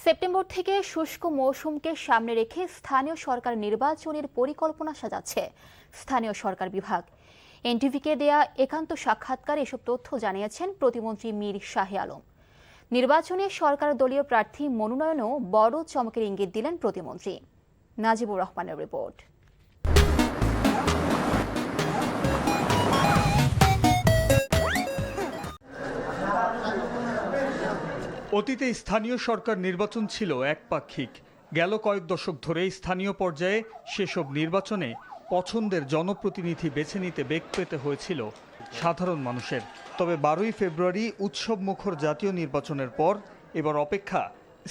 September থেকে শুষ্ক মৌসুমকে সামনে রেখে স্থানীয় সরকার নির্বাচনের পরিকল্পনা সাজাচ্ছে স্থানীয় সরকার বিভাগ। এনটিভিকে দেয়া একান্ত সাক্ষাৎকারে এসব তথ্য জানিয়েছেন প্রতিমন্ত্রী মীর শাহে আলম। নির্বাচনে সরকার দলীয় প্রার্থী মনোনয়নেও বড় চমকের ইঙ্গিত দিলেন প্রতিমন্ত্রী। নাজিবুর রহমানের রিপোর্ট। অতীতে স্থানীয় সরকার নির্বাচন ছিল একপাক্ষিক। গেল কয়েক দশক ধরে স্থানীয় পর্যায়ে সেসব নির্বাচনে পছন্দের জনপ্রতিনিধি বেছে নিতে বেগ পেতে হয়েছিল সাধারণ মানুষের। তবে 12ই ফেব্রুয়ারি উৎসব মুখর জাতীয় নির্বাচনের পর এবার অপেক্ষা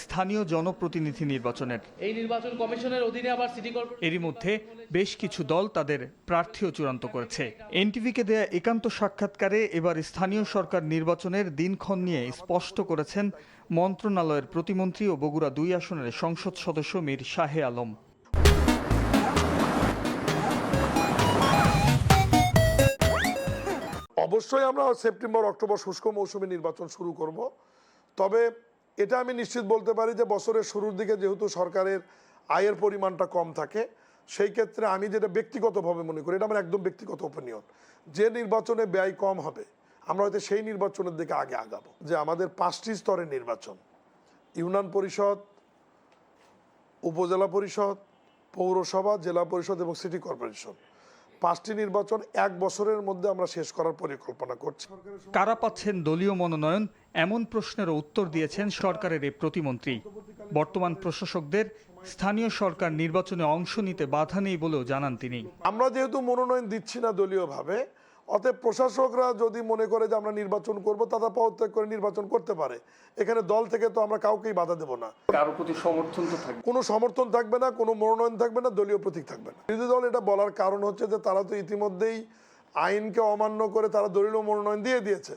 স্থানীয় জনপ্রতিনিধি নির্বাচনের। এই নির্বাচন কমিশনের অধীনে আবার সিটি কর্পোরেশন এরই মধ্যে বেশ কিছু দল তাদের প্রার্থীও চূড়ান্ত করেছে। এনটিভিকে দেয়া একান্ত সাক্ষাৎকারে এবার স্থানীয় সরকার নির্বাচনের দিনক্ষণ নিয়ে স্পষ্ট করেছেন মন্ত্রণালয়ের প্রতিমন্ত্রী ও বগুড়া 2 আসনের সংসদ সদস্য মীর শাহে আলম। অবশ্যই আমরা সেপ্টেম্বর অক্টোবর শুষ্ক মৌসুমে নির্বাচন শুরু করব। তবে এটা আমি নিশ্চিত বলতে পারি যে বছরের শুরুর দিকে যেহেতু সরকারের আয়ের পরিমাণটা কম থাকে, সেই ক্ষেত্রে আমি যেটা ব্যক্তিগতভাবে মনে করি, এটা আমার একদম ব্যক্তিগত ওপিনিয়ন, যে নির্বাচনে ব্যয় কম হবে আমরা হয়তো সেই নির্বাচনের দিকে আগে আগাবো। যে আমাদের 5টি স্তরের নির্বাচন, ইউনিয়ন পরিষদ, উপজেলা পরিষদ, পৌরসভা, জেলা পরিষদ এবং সিটি কর্পোরেশন, 5টি নির্বাচন 1 বছরের মধ্যে আমরা শেষ করার পরিকল্পনা করছি। কারা পাচ্ছেন দলীয় মনোনয়ন এমন প্রশ্নেরও উত্তর দিয়েছেন সরকারের এই প্রতিমন্ত্রী। বর্তমান প্রশাসকদের স্থানীয় সরকার নির্বাচনে অংশ নিতে বাধা নেই বলেও জানান তিনি। আমরা যেহেতু মনোনয়ন দিচ্ছি না দলীয়ভাবে, অতএব প্রশাসকরা যদি মনে করে যে আমরা নির্বাচন করব, তারা পদত্যাগ করে নির্বাচন করতে পারে। এখানে দল থেকে তো আমরা কাউকেই বাধা দেব না। কারো প্রতি সমর্থন তো থাকবে, কোনো সমর্থন থাকবে না, কোনো মনোনয়ন থাকবে না, দলীয় প্রতীক থাকবে না। বিরোধী দল এটা বলার কারণ হচ্ছে যে তারা তো ইতিমধ্যেই আইনকে অমান্য করে তারা দলীয় মনোনয়ন দিয়ে দিয়েছে।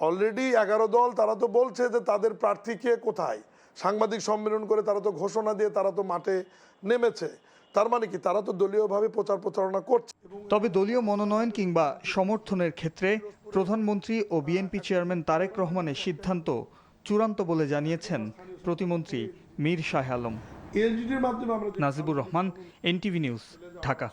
অলরেডি 11 দল তারা তো বলছে যে তাদের প্রার্থী কে কোথায়, সাংবাদিক সম্মেলন করে তারা তো ঘোষণা দিয়ে তারা তো মাঠে নেমেছে। তার মানে কি, তারা তো দলীয়ভাবে প্রচার প্রচারণা করছে। তবে দলীয় মনোনয়ন কিংবা সমর্থনের ক্ষেত্রে প্রধানমন্ত্রী ও বিএনপি চেয়ারম্যান তারেক রহমানের সিদ্ধান্ত চূড়ান্ত বলে জানিয়েছেন প্রতিমন্ত্রী মীর শাহে আলম। এলজিডির মাধ্যমে আমরা নাজিবুর রহমান, এনটিভি নিউজ, ঢাকা।